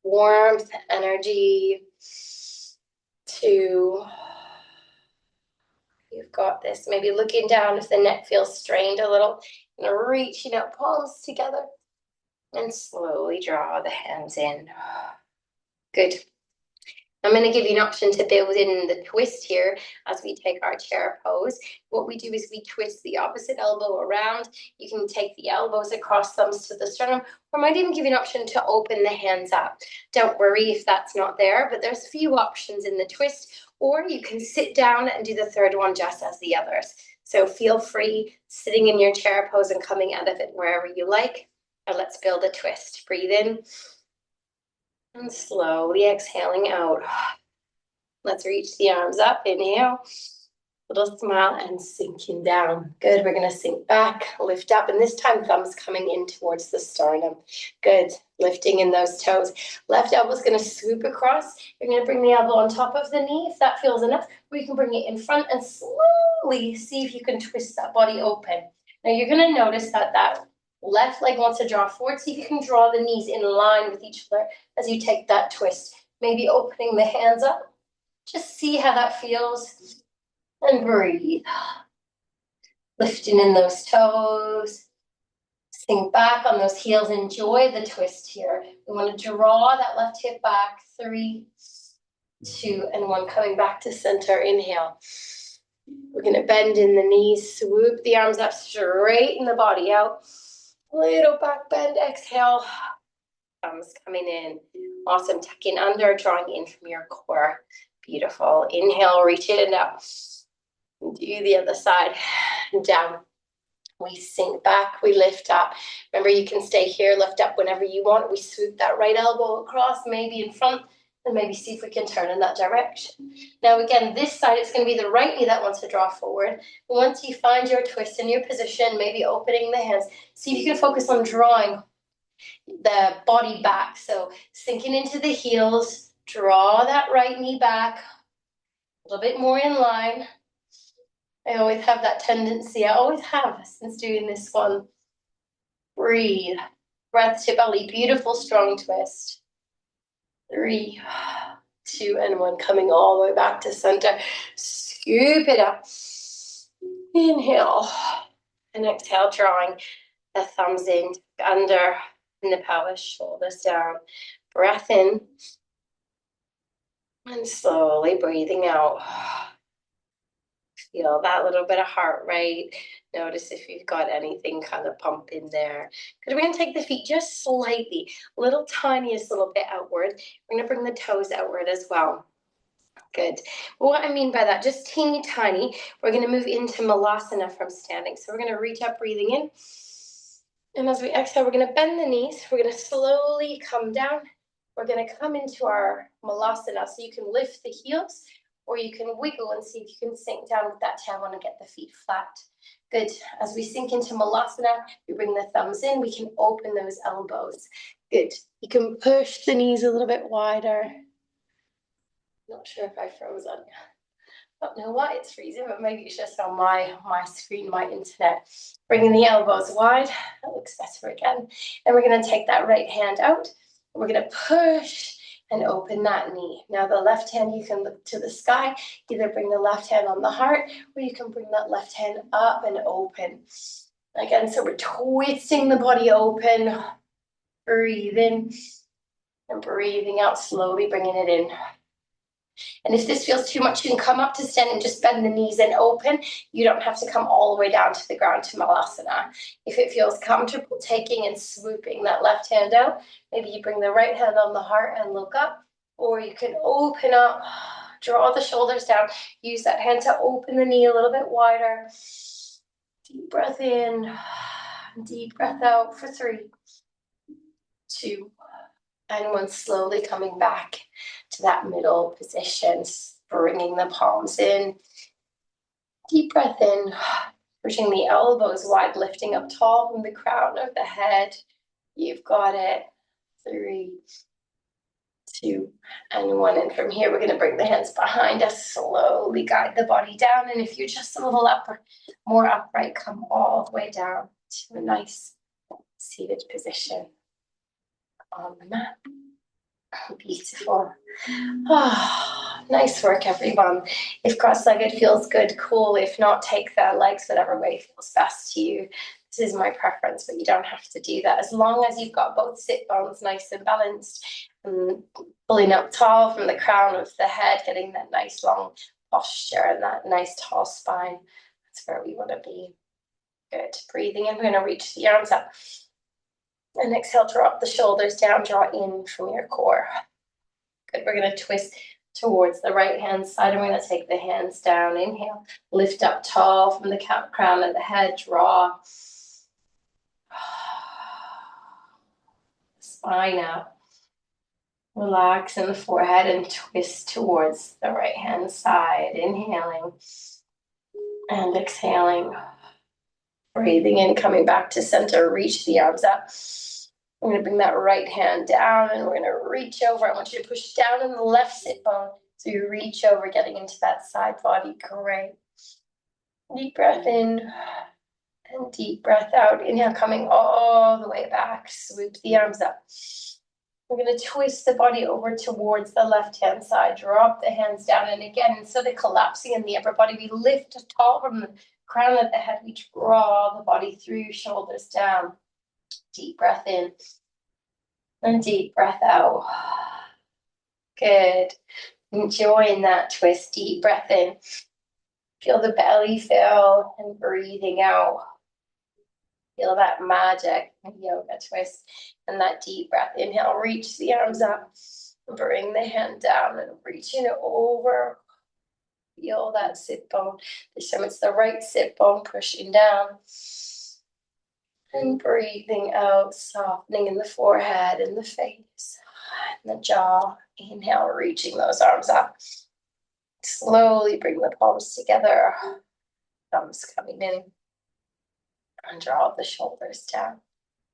warmth, energy. 2. You've got this. Maybe looking down if the neck feels strained a little. And reaching out, palms together. And slowly draw the hands in. Good. I'm going to give you an option to build in the twist here as we take our chair pose. What we do is we twist the opposite elbow around. You can take the elbows across, thumbs to the sternum, or I might even give you an option to open the hands up. Don't worry if that's not there, but there's a few options in the twist, or you can sit down and do the third one just as the others. So feel free sitting in your chair pose and coming out of it wherever you like. And let's build a twist. Breathe in. And slowly exhaling out. Let's reach the arms up. Inhale. Little smile and sinking down. Good. We're going to sink back, lift up, and this time thumbs coming in towards the sternum. Good. Lifting in those toes. Left elbow's going to swoop across. You're going to bring the elbow on top of the knee if that feels enough, or you can bring it in front and slowly see if you can twist that body open. Now you're going to notice that that left leg wants to draw forward. See if you can draw the knees in line with each other as you take that twist. Maybe opening the hands up. Just see how that feels. And breathe. Lifting in those toes. Sink back on those heels. Enjoy the twist here. We want to draw that left hip back. 3, 2, and 1. Coming back to center. Inhale. We're going to bend in the knees. Swoop the arms up. Straighten the body out. Little back bend. Exhale. Thumbs coming in. Awesome. Tucking under. Drawing in from your core. Beautiful. Inhale. Reach it up. Do the other side. Down. We sink back, we lift up. Remember, you can stay here, lift up whenever you want. We swoop that right elbow across, maybe in front, and maybe see if we can turn in that direction. Now, again, this side, it's going to be the right knee that wants to draw forward. Once you find your twist in your position, maybe opening the hands, see if you can focus on drawing the body back. So sinking into the heels, draw that right knee back, a little bit more in line. I always have that tendency. I always have since doing this one. Breathe. Breath to belly. Beautiful, strong twist. 3, 2, and 1. Coming all the way back to center. Scoop it up. Inhale. And exhale, drawing the thumbs in, under in the pelvis, shoulders down. Breath in. And slowly breathing out. Feel that little bit of heart rate. Notice if you've got anything kind of pumping there. Good. We're going to take the feet just slightly, tiniest little bit outward. We're going to bring the toes outward as well. Good. What I mean by that, just teeny tiny, we're going to move into Malasana from standing. So we're going to reach up, breathing in. And as we exhale, we're going to bend the knees. We're going to slowly come down. We're going to come into our Malasana. So you can lift the heels, or you can wiggle and see if you can sink down with that tailbone and get the feet flat. Good. As we sink into Malasana, we bring the thumbs in. We can open those elbows. Good. You can push the knees a little bit wider. Not sure if I froze on you. I don't know why it's freezing, but maybe it's just on my screen, my internet. Bringing the elbows wide. That looks better again. And we're going to take that right hand out. We're going to push and open that knee. Now the left hand, you can look to the sky. Either bring the left hand on the heart, or you can bring that left hand up and open. Again, so we're twisting the body open. Breathe in and breathing out, slowly bringing it in. And if this feels too much, you can come up to stand and just bend the knees and open. You don't have to come all the way down to the ground to Malasana. If it feels comfortable, taking and swooping that left hand out, maybe you bring the right hand on the heart and look up, or you can open up, draw the shoulders down, use that hand to open the knee a little bit wider. Deep breath in, deep breath out for 3, 2, and 1. Slowly coming back to that middle position, bringing the palms in. Deep breath in, pushing the elbows wide, lifting up tall from the crown of the head. You've got it. 3, 2, and 1. And from here, we're going to bring the hands behind us, slowly guide the body down. And if you're just a little more upright, come all the way down to a nice seated position on the mat. Beautiful. Oh, nice work, everyone. If cross-legged feels good, cool. If not, take the legs whatever way feels best to you. This is my preference, but you don't have to do that. As long as you've got both sit bones nice and balanced, and pulling up tall from the crown of the head, getting that nice long posture and that nice tall spine. That's where we want to be. Good. Breathing in, we're going to reach the arms up. And exhale, drop the shoulders down, draw in from your core. Good, we're going to twist towards the right hand side, and we're going to take the hands down. Inhale, lift up tall from the crown of the head, draw. Spine out. Relax in the forehead and twist towards the right hand side. Inhaling and exhaling. Breathing in, coming back to center, reach the arms up. We're going to bring that right hand down and we're going to reach over. I want you to push down in the left sit bone. So you reach over, getting into that side body. Great. Deep breath in and deep breath out. Inhale, coming all the way back. Swoop the arms up. We're going to twist the body over towards the left-hand side. Drop the hands down. And again, instead of collapsing in the upper body, we lift tall from the crown of the head. We draw the body through, shoulders down. Deep breath in and deep breath out. Good. Enjoying that twist. Deep breath in. Feel the belly fill and breathing out. Feel that magic yoga twist and that deep breath. Inhale, reach the arms up. Bring the hand down and reach it over. Feel that sit bone. This time it's the right sit bone pushing down. And breathing out, softening in the forehead and the face and the jaw. Inhale, reaching those arms up. Slowly bring the palms together. Thumbs coming in. And draw the shoulders down.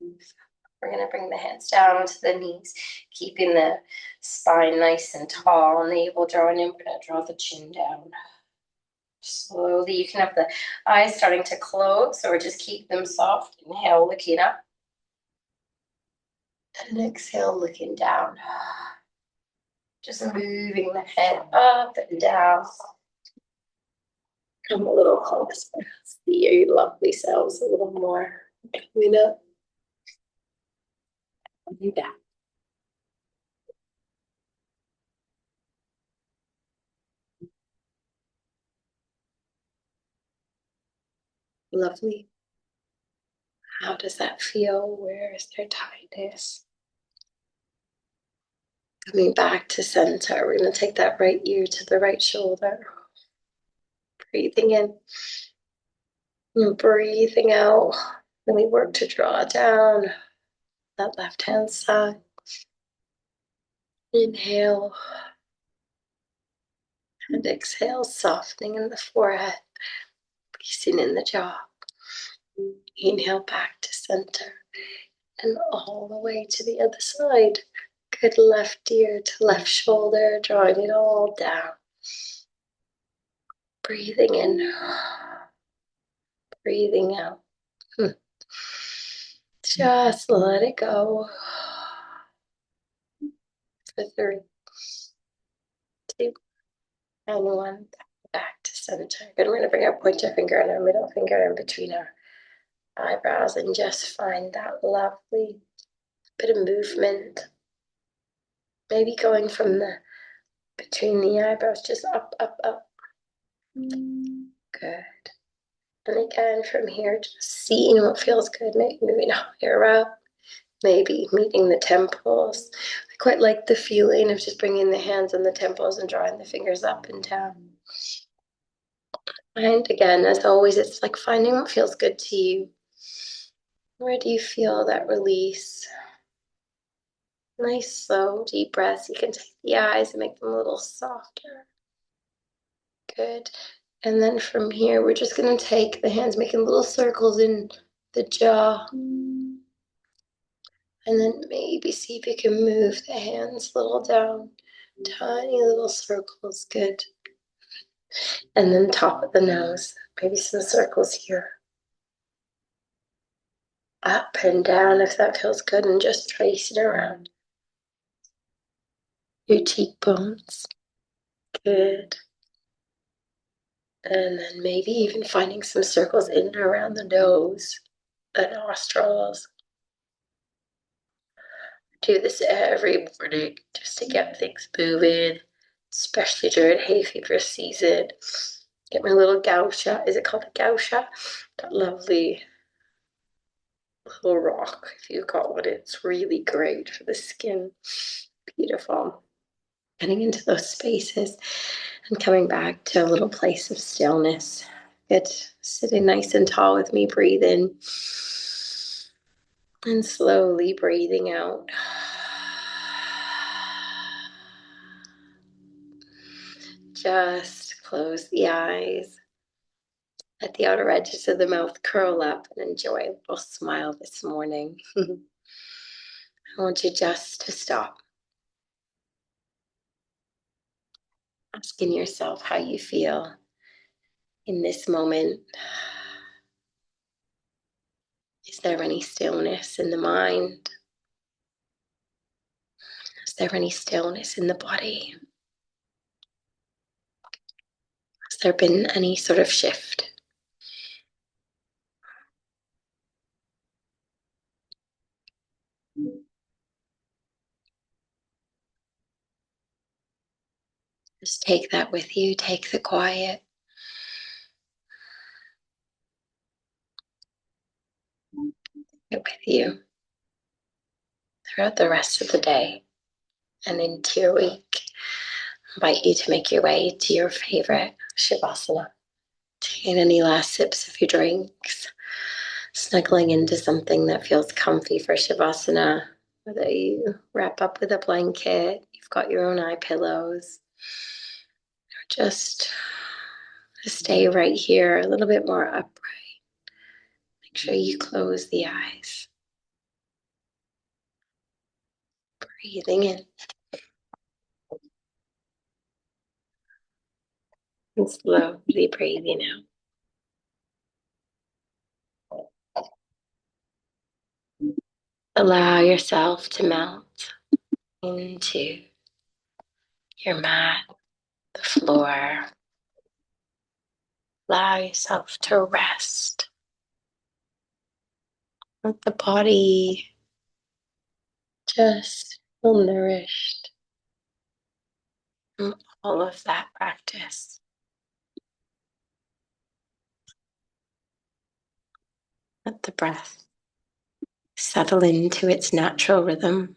We're going to bring the hands down onto the knees, keeping the spine nice and tall. Navel drawing in. We're going to draw the chin down. Slowly, you can have the eyes starting to close or just keep them soft. Inhale, looking up. And exhale, looking down. Just moving the head up and down. Come a little closer. See your lovely selves a little more. Coming up. Coming back. Lovely. How does that feel? Where is there tightness? Coming back to center. We're going to take that right ear to the right shoulder. Breathing in. And breathing out. Then we work to draw down that left hand side. Inhale. And exhale, softening in the forehead. Releasing in the jaw. Inhale back to center. And all the way to the other side. Good left ear to left shoulder, drawing it all down. Breathing in. Breathing out. Just let it go. For 3, 2, and 1. Back to center. Good. We're going to bring our pointer finger and our middle finger in between our eyebrows and just find that lovely bit of movement. Maybe going from the between the eyebrows, just up, up, up. Good. And again, from here, just seeing what feels good. Maybe moving higher up. Maybe meeting the temples. I quite like the feeling of just bringing the hands on the temples and drawing the fingers up and down. And again, as always, it's like finding what feels good to you. Where do you feel that release? Nice, slow, deep breaths. You can take the eyes and make them a little softer. Good. And then from here, we're just going to take the hands, making little circles in the jaw. And then maybe see if you can move the hands a little down. Tiny little circles, good. And then top of the nose, maybe some circles here. Up and down if that feels good, and just trace it around your cheekbones. Good. And then maybe even finding some circles in and around the nose, the nostrils. Do this every morning just to get things moving, especially during hay fever season. Get my little gua sha. Is it called a gua sha? That lovely little rock, if you got one. It's really great for the skin. Beautiful. Getting into those spaces and coming back to a little place of stillness. Good. Sitting nice and tall with me, breathe in and slowly breathing out. Just close the eyes. Let the outer edges of the mouth curl up and enjoy a little smile this morning. I want you just to stop. Asking yourself how you feel in this moment. Is there any stillness in the mind? Is there any stillness in the body? Has there been any sort of shift? Just take that with you. Take the quiet. Take it with you throughout the rest of the day and into your week. I invite you to make your way to your favorite Shavasana. Taking any last sips of your drinks, snuggling into something that feels comfy for Shavasana, whether you wrap up with a blanket, you've got your own eye pillows, or just stay right here a little bit more upright. Make sure you close the eyes. Breathing in and slowly breathing out. Allow yourself to melt into your mat, the floor. Allow yourself to rest. Let the body just feel nourished from all of that practice. Let the breath settle into its natural rhythm.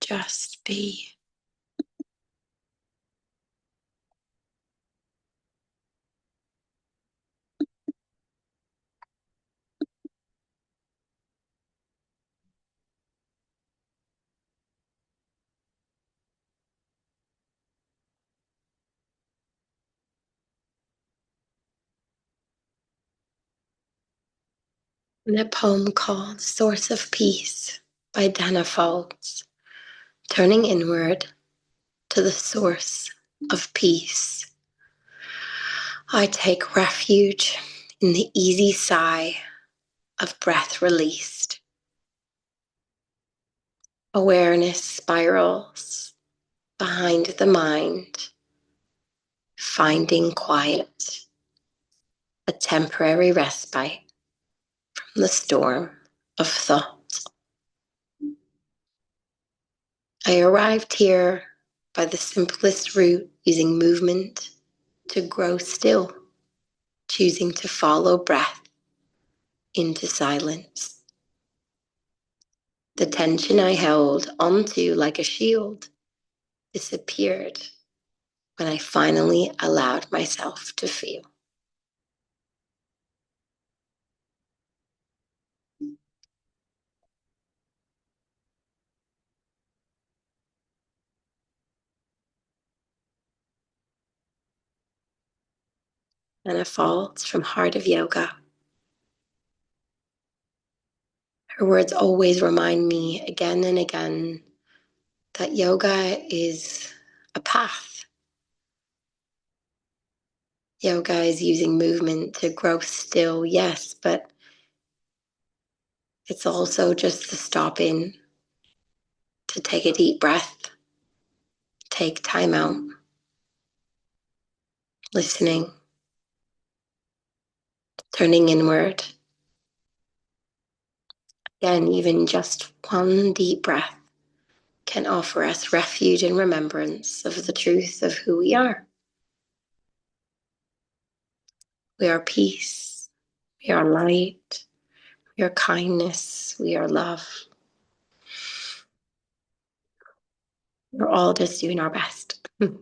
Just be. In a poem called Source of Peace by Dana Faulds, turning inward to the source of peace, I take refuge in the easy sigh of breath released. Awareness spirals behind the mind, finding quiet, a temporary respite from the storm of thought. I arrived here by the simplest route, using movement to grow still, choosing to follow breath into silence. The tension I held onto like a shield disappeared when I finally allowed myself to feel. Anna Faulds from Heart of Yoga. Her words always remind me again and again that yoga is a path. Yoga is using movement to grow still, yes, but it's also just the stopping, to take a deep breath, take time out, listening, turning inward. Again, even just one deep breath can offer us refuge and remembrance of the truth of who we are. We are peace, we are light, we are kindness, we are love. We're all just doing our best. And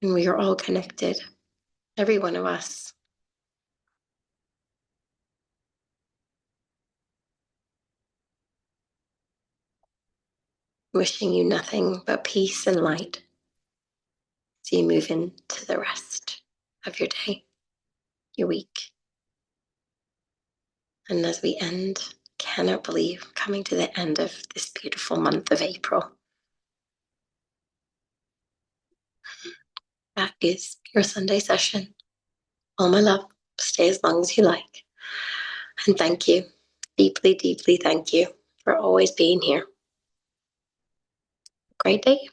we are all connected, every one of us. Wishing you nothing but peace and light as you move into the rest of your day, your week. And as we end, cannot believe coming to the end of this beautiful month of April. That is your Sunday session. All my love, stay as long as you like. And thank you, deeply, deeply thank you for always being here. Great day.